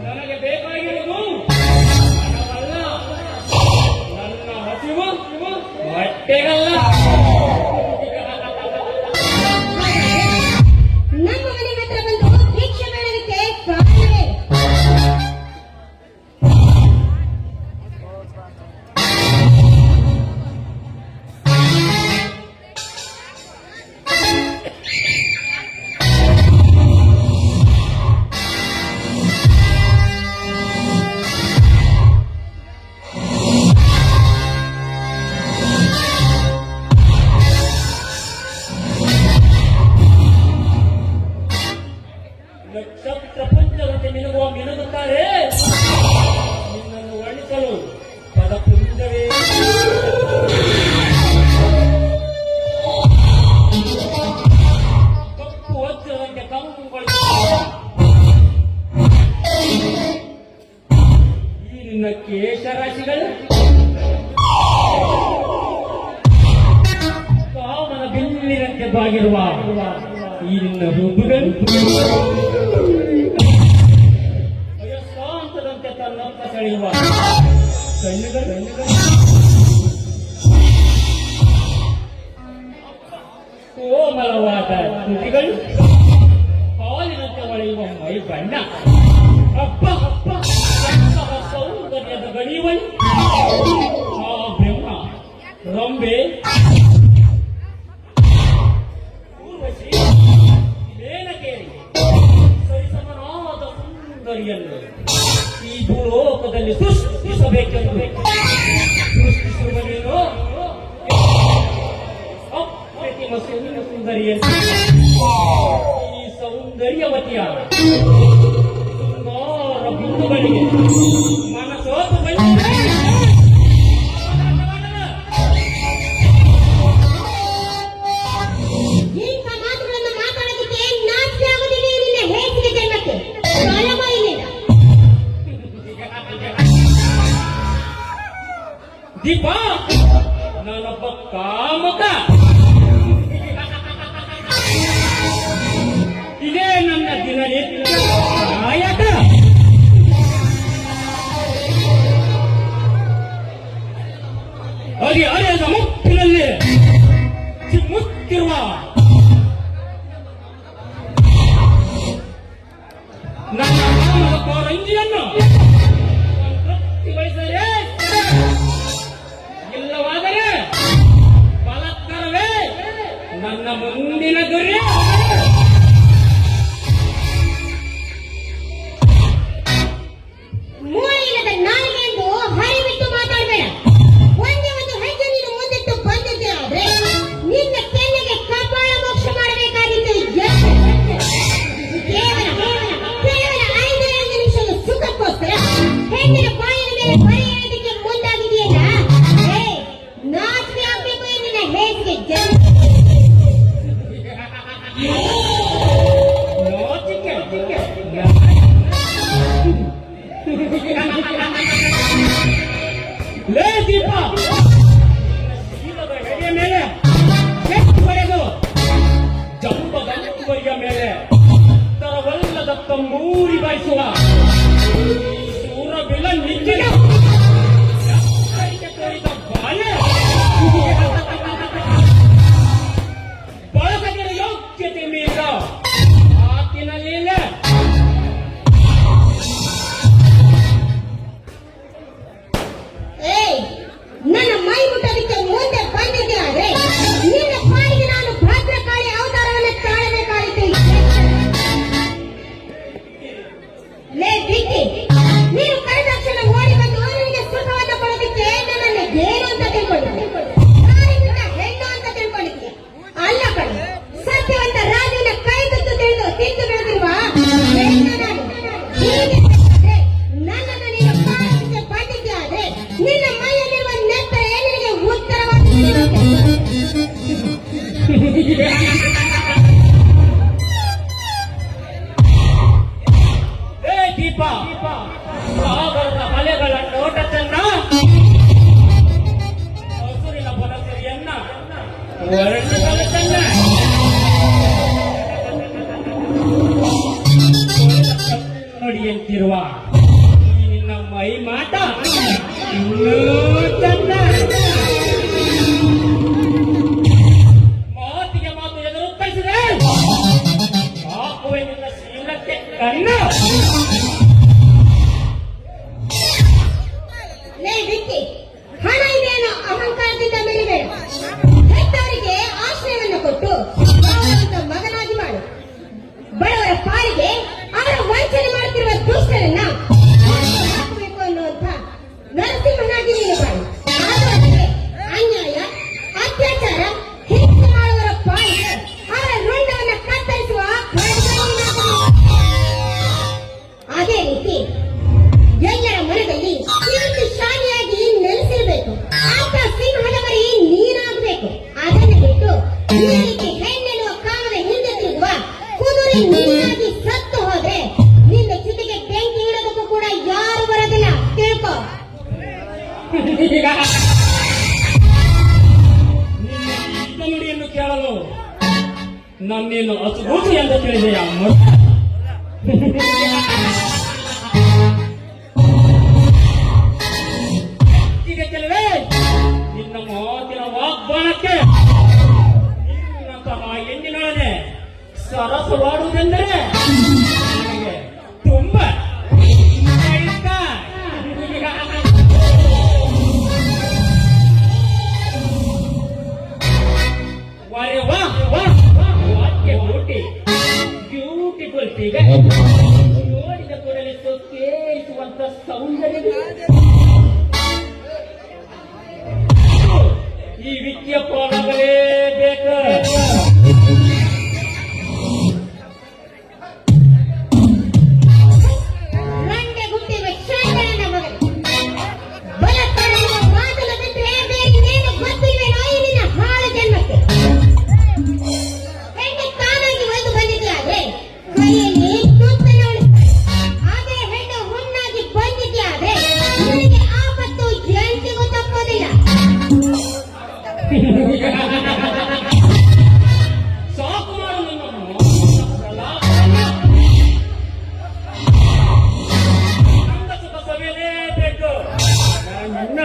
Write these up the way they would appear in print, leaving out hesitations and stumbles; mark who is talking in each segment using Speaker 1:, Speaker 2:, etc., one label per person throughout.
Speaker 1: ನನಗೆ ಬೇಕಾಗಿರುವುದು ನನ್ನ ಹಸಿವು ಹೊಟ್ಟೆಗಲ್ಲ.
Speaker 2: ನಮ್ಮ ಮನೆ ಹತ್ರ ಬಂದು ಭಿಕ್ಷೆ ಬೇಡಲಿಕ್ಕೆ ಕಾರಣವೇ?
Speaker 1: ಪ್ರಪಂಚದಂತೆ ಮಿನುಗುತ್ತಾರೆ. ನಿನ್ನನ್ನು ವರ್ಣಿಸಲು ಪದಪುಂಜವೇ ಕಪ್ಪು ವಜ್ರದಂತೆ ಕಂಗುಗಳು. ಈ ನಿನ್ನ ಕೇಶರಾಶಿಗಳು ಕಾಮನ ಬಿಲ್ಲಿನಂತೆ ಬಾಗಿರುವ ಈ ನಿನ್ನ ರೂಪುಗಳು ಅಯಸ್ಕಾಂತದಂತೆ ತನ್ನತ್ತ ಸೆಳೆಯುವ ಕಣ್ಣುಗಳು, ಕೋಮಲವಾದ ತುಟಿಗಳು, ಹಾಲಿನಂತೆ ಹೊಳೆಯುವ ಮೈ ಬಣ್ಣ, ಅಪ್ಪ ಅಪ್ಪ ಸೌಂದರ್ಯದ ಗಣಿವಳು ಆ ಬ್ರಹ್ಮ ರಂಬೆ ಸರಿಸಮನಾದ ಸುಂದರಿಯನ್ನು ಈ ಭೂಲೋಕದಲ್ಲಿ ಸೃಷ್ಟಿಸಬೇಕೆಂದು ಸೃಷ್ಟಿಸುವನೇನೋ ಅಪ್ರತಿಮ ಸುಂದರಿಯನ್ನು ಈ ಸೌಂದರ್ಯವತಿಯ ಸುಂದರ ಬಿಂದುಗಳಿಗೆ ಮನಸೋತು ದೀಪ. ನಾನೊಬ್ಬ ಕಾಮಕ. ಇದೇ ನನ್ನ ದಿನನಿತ್ಯ ನಾಯಕ. ಬಗೆಹರಿಯದ ಮುಪ್ಪಿನಲ್ಲಿ ಚಿಮ್ಮುತ್ತಿರುವ ನನ್ನ ನಾಮದ ಕಾರಂಜಿಯನ್ನು ತೃಪ್ತಿಗೊಳಿಸಲೇ ಇಲ್ಲವಾದರೆ ಬಲಾತ್ಕಾರವೇ ನನ್ನ ಮುಂದಿನ ಗುರಿ.
Speaker 2: ಮೂಳೆಯಿಲ್ಲದ ನಾಲಿಗೆ ಎಂದು ಹರಿಬಿಟ್ಟು ಮಾತಾಡಬೇಡ. ಒಂದೇ ಒಂದು ಹೆಜ್ಜೆ ನೀನು ಮುಂದಿಟ್ಟು ಬಂದಿದ್ದೆ ಆದ್ರೆ ನಿನ್ನ ಕೆನ್ನೆಗೆ ಕಪಾಳ ಮೋಕ್ಷ ಮಾಡಬೇಕಾಗಿತ್ತು. ಕೇವಲ 5 ನಿಮಿಷದ ಸುಖಕ್ಕೋಸ್ಕರ ಹೆಣ್ಣಿನ ಬಾಯಿನ ಮೇಲೆ ಬರೆ ಎಳೆದಕ್ಕೆ ಮುಂದಾಗಿದೆಯಲ್ಲ. ನಾಚಿಕೆ ಆಗ್ಬೇಕು ನಿನ್ನ ಹೇಸಿಗೆ
Speaker 1: ಲೇ ದೀಪ, ಶೀಲದ ಹೆಡೆಯ ಮೇಲೆ ಕೆಟ್ಟು ಹೊಡೆದು ಜಂಬದ ಅಂಕುವರಿಯ ಮೇಲೆ ತರವಲ್ಲದ ತಂಬೂರಿ ಬಾಯಿಸುವ ಸೂರಬಿಲ್ಲ ನಿಜ್ಜಿನ ತೋರಿದ ಬಾಲೆ ಬಳಸದಿರ ಯೋಗ್ಯತೆ ಮೀರಿದ ಆತಿನಲ್ಲಿಲ್ಲ.
Speaker 2: ನನ್ನ ಮೈ ಮುಟ್ಟೋದಕ್ಕೆ ಮುಂದೆ ಬಂದಿದ್ದೆ ಆದ್ರೆ ನಿನ್ನ ಪಾಡಿಗೆ ನಾನು ಭದ್ರಕಾಳಿ ಅವತಾರವನ್ನು ತಾಳಬೇಕಾಗಿತ್ತು. ಲೇ ಬಿಕ್ಕಿ, ನೀನು ಕರೆದಾಕ್ಷಣ ಓಡಿ ಬಂದು ನಿನಗೆ ಸುಖವನ್ನು ಕೊಡೋದಕ್ಕೆ ನನ್ನನ್ನು ಏನು ಅಂತ ತಿಳ್ಕೊಂಡಿದ್ದೆ? ನಾನಿಂದ ಹೆಣ್ಣು ಅಂತ ತಿಳ್ಕೊಂಡಿದ್ದೆ? ಅಲ್ಲ ಕಣೆ, ಸತ್ಯವಂತ ರಾಜನ ಕೈ ತುತ್ತು ತಿಳಿದು ತಿಂದು ಬೆಳೆದಿರುವ ಹೆಣ್ಣು ನಾನು. ಹೀಗೆ ನನ್ನನ್ನು ನೀನು ಕಾಣೋದಕ್ಕೆ ಬಂದಿದ್ದೆ ಆದ್ರೆ ನಿನ್ನ ಮೈಯಲ್ಲಿರುವ ನೆತ್ತರೆ ನಿನಗೆ ಉತ್ತರವಾಗಿ
Speaker 1: ಏ ದೀಪ, ಸಾಗರದ ಅಲೆಗಳ ನೋಟ ಚಂದ, ಹಸುರಿನ ಬನಸರಿಯನ್ನ ಹೊರಟಿಸಲ ಚಂದ. ನೋಡಿಯಂತಿರುವ ಈ ನಿನ್ನ ಮೈ ಮಾಟ ಇನ್ನೂ ಚಂದ. ಮಾತಿಗೆ ಮಾತು ಎದುರು ಉತ್ತರಿಸಿದೆ, ಹಾಕುವೆ ನಿನ್ನ ಶೀಲಕ್ಕೆ ಕಣ್ಣು.
Speaker 2: ಲೇ ವಿಕ್ಕಿ, ಹಣ ಇದೆ ಅನ್ನೋ ಅಹಂಕಾರದಿಂದ ಮೆಲಿಬೇಡ. ಹೆತ್ತವರಿಗೆ ಆಶ್ರಯವನ್ನು ಕೊಟ್ಟು ಗೌರವಂತ ಮಗನಾಗಿ ಮಾಡು. ಬಡವರ ಪಾಲಿಗೆ ಅವರ ವಂಚನೆ ಮಾಡುತ್ತಿರುವ ದುಷ್ಟರನ್ನ ಹಾಕಬೇಕು ಅನ್ನುವಂಥ ನರಸಿಂಹನಾಗಿ ನೀನು ಬಾಳು. ಆದರೆ ಅನ್ಯಾಯ, ಅತ್ಯಾಚಾರ, ಹಿಂಸೆ ಮಾಡುವವರ ಪಾಲಿಗೆ ಅವರ ರುಂಡವನ್ನು ಕತ್ತರಿಸುವ ಅದೇ ರೀತಿ ಎಲ್ಲರ ಮನದಲ್ಲಿ ಕೀರ್ತಿ ಶಾಲಿಯಾಗಿ ನೆಲೆಸಿರಬೇಕು. ಅಂತ ಸಿಂಹದ ಮರಿ ನೀನಾಗಬೇಕು. ಅದನ್ನು ಬಿಟ್ಟು ಈ ರೀತಿ ಹೆಣ್ಣೆನ್ನುವ ಕಾಮದ ಹಿಂದೆ ತಿರುಗುವ ಕುದುರೆ ನೀನಾಗಿ ಸತ್ತು ಹೋದ್ರೆ ನಿನ್ನ ಚಿತೆಗೆ ಬೆಂಕಿ ಇಡೋದಕ್ಕೂ ಕೂಡ ಯಾರು ಬರೋದಿಲ್ಲ, ತಿಳ್ಕೊ.
Speaker 1: ನಿನ್ನ ನುಡಿಯನ್ನು ಕೇಳಲು ನನ್ನೇನು ಅಸುಭೂತಿ ಎಂದು ತಿಳಿದೆಯ? ಈಗ ಕೆಲವೇ ನಿನ್ನ ಮಾತಿನ ವಾಗ್ದಾನಕ್ಕೆ ನಿನ್ನಂತಹ ಹೆಣ್ಣಿನೊಳಗೆ ಸರಸವಾಡುವುದೆಂದರೆ ನನಗೆ ತುಂಬಾ ಇಷ್ಟ. ವಾರೆ ವಾ ವಾ ವಾಕ್ಯ ಊಟಿ ಬ್ಯೂಟಿಫುಲ್ ಫಿಗರ್, ನೋಡಿದ ಕೂಡಲೇ ಸೊಕ್ಕೇರಿಸುವಂತ ಸೌಂದರ್ಯ. ಈ ವಿದ್ಯೆ ಪಾಲಾಗಲೇಬೇಕು.
Speaker 2: ರಂಡೆ ಗುಟ್ಟಿರುವ ಶಾಂತನ ಮಗನು ಬಲತ್ಕಾರದಿಂದ ಮಾತನ್ನು ಬಿಟ್ಟರೆ ಬೇರೆ ಇನ್ನೇನು ಗೊತ್ತಿಲ್ವೇನೋ ಈ ನಿನ್ನ ಹಾಳು ಜನ್ಮಕ್ಕೆ. ಹೆಣ್ಣು ತಾನಾಗಿ ಒಯ್ದು ಬಂದಿದ್ಯಾದ್ರೆ ಕೈಯಲ್ಲಿ ತುತ್ತನ್ನು ಉಳಿಸ್ತಾರೆ. ಅದೇ ಹೆಣ್ಣು ಹುಣ್ಣಾಗಿ ಬಂದಿದ್ಯಾದ್ರೆ ನಿನಗೆ ಆಪತ್ತು ಎಂದಿಗೂ ತಪ್ಪೋದಿಲ್ಲ.
Speaker 1: ಸಾಕು ಮಾಡು ನಿನ್ನನ್ನು. ನನ್ನ ಸುಖ ಸವಿಯಲೇಬೇಕು. ನನ್ನ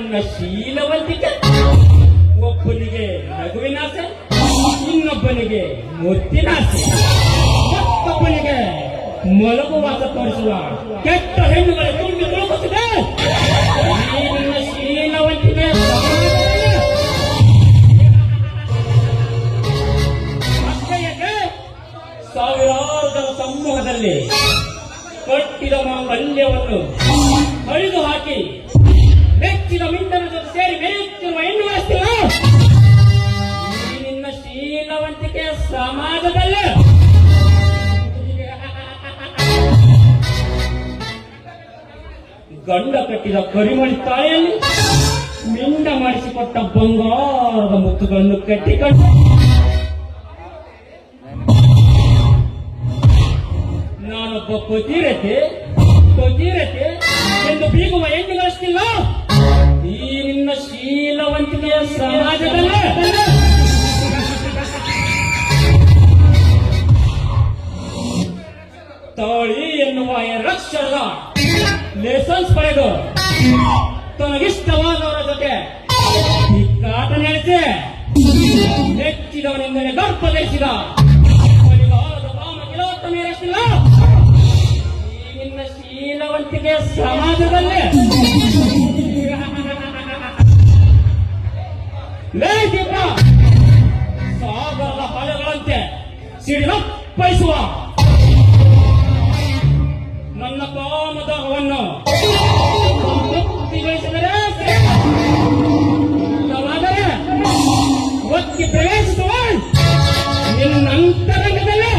Speaker 1: ನನ್ನ ಶೀಲವಂತಿಕೆ. ಒಬ್ಬನಿಗೆ ನಗುವಿನಾಸೆ, ಇನ್ನೊಬ್ಬನಿಗೆ ಮುತ್ತಿನಾಸೆ, ಮತ್ತೊಬ್ಬನಿಗೆ ಮಲಗುವಾಸ ತೋರಿಸುವ ಕೆಟ್ಟ ಹೆಣ್ಣುಗಳ ತುಂಬಿ ತುಳುಕುತ್ತಿದೆ. ಈ ನನ್ನ ಶೀಲವಂತಿಕೆ ಅಷ್ಟೇಯಕ್ಕೆ ಸಾವಿರಾರು ಜನ ಸಮೂಹದಲ್ಲಿ ಕಟ್ಟಿದ ಮಾಂಗಲ್ಯವನ್ನು ಹರಿದು ಹಾಕಿ ಮೆಚ್ಚಿದ ಮಿಂಡನ ಜೊತೆ ಸೇರಿ ಮೆಚ್ಚುವ ಹೆಣ್ಣು ವಯಸ್ಸಿಲ್ಲ. ಈ ನಿನ್ನ ಶೀಲವಂತಿಕೆ ಸಮಾಜದಲ್ಲಿ ಗಂಡ ಕಟ್ಟಿದ ಕರಿಮಣಿ ತಾಳೆಯಲ್ಲಿ ಮಿಂಡ ಮಾಡಿಸಿಕೊಟ್ಟ ಬಂಗಾರದ ಮುತ್ತುಗಳನ್ನು ಕಟ್ಟಿಕೊಂಡು ನಾನೊಬ್ಬ ಪತಿರತೆ ಎಂದು ಬೀಗುವ ಹೆಣ್ಣುಗಳಷ್ಟಿಲ್ಲ. ಈ ನಿನ್ನ ಶೀಲವಂತಿಕೆಯ ಸಮಾಜದಲ್ಲಿ ತಾಳಿ ಎನ್ನುವ ಎರಡಕ್ಷರದ ಲೈಸೆನ್ಸ್ ಪಡೆದು ತನಗಿಷ್ಟವಾದವರ ಜೊತೆ ಕಾಟ ನಡೆಸಿ ನೆಚ್ಚಿದವನೆಂದರೆ ಗರ್ಭ ಧರಿಸಿದ ಬಲಿಗಾಲದ ಕಾಮ ಕಿಲೋತ್ತಮೆಯರಷ್ಟಿಲ್ಲ. ಈ ನಿನ್ನ ಶೀಲವಂತಿಕೆ ಸಮಾಜದಲ್ಲಿ ಲೇಖಿತ ಸಾಗರದ ಹಳೆಗಳಂತೆ ಸಿಡಿಲಪ್ಪಳಿಸುವ ನನ್ನ ಕಾಮದಾಹವನ್ನು ತೃಪ್ತಿಗೊಳಿಸಿದರೆ ಒತ್ತಿ ಪ್ರವೇಶಿಸುವ ನಿನ್ನ ಅಂತರಂಗದಲ್ಲಿ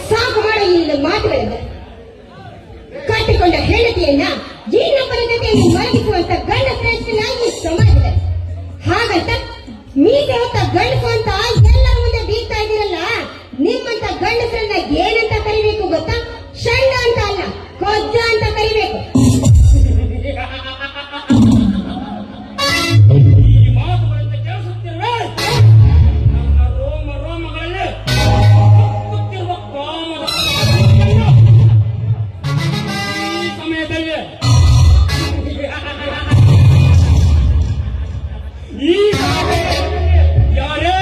Speaker 2: ಸಾಕು ಮಾಡ ಇಲ್ಲಿನ ಮಾತುಗಳಿಂದ. ಕಟ್ಟಿಕೊಂಡ ಹೆಂಡತಿಯನ್ನ ಇನ್ನೊಬ್ಬರ ಜೊತೆಯಲ್ಲಿ ಮಲಗಿಸುವಂತ ಗಂಡ ಶ್ರೇಷ್ಠನ ಈ ಸಮಾಜದಲ್ಲಿ. ಹಾಗಂತ ಮೀಸೆ ಹೊತ್ತ ಗಂಡಸು ಅಂತ ಎಲ್ಲರ ಮುಂದೆ ಬೀಗ್ತಾ ಇದ್ದೀರಲ್ಲ, ನಿಮ್ಮಂತ ಗಂಡಸರನ್ನ ಏನಂತ ಕರಿಬೇಕು ಗೊತ್ತಾ? ಷಂಡ ಅಂತ ಅಲ್ಲ, ಕೊಜ್ಜ ಅಂತ ಕರಿಬೇಕು.
Speaker 1: ಈ ಮಾತುಗಳಿಂದ ಕೇಳಿಸುತ್ತಿರುವೆ ನನ್ನ ರೋಮಗಳಲ್ಲಿ ಹುಟ್ಟುತ್ತಿರುವ ಕಾಮದ ಈ ಸಮಯದಲ್ಲಿ ಈ ಸಮಯದಲ್ಲಿ ಯಾರೇ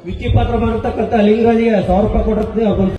Speaker 3: ವಿಕ್ಕಿ ಪಾತ್ರ ಮಾಡಿರ್ತಕ್ಕಂಥ ಲಿಂಗರಾಜಿಗೆ 1000 ರೂಪಾಯಿ ಕೊಟ್ಟಿರ್ತೀನಿ.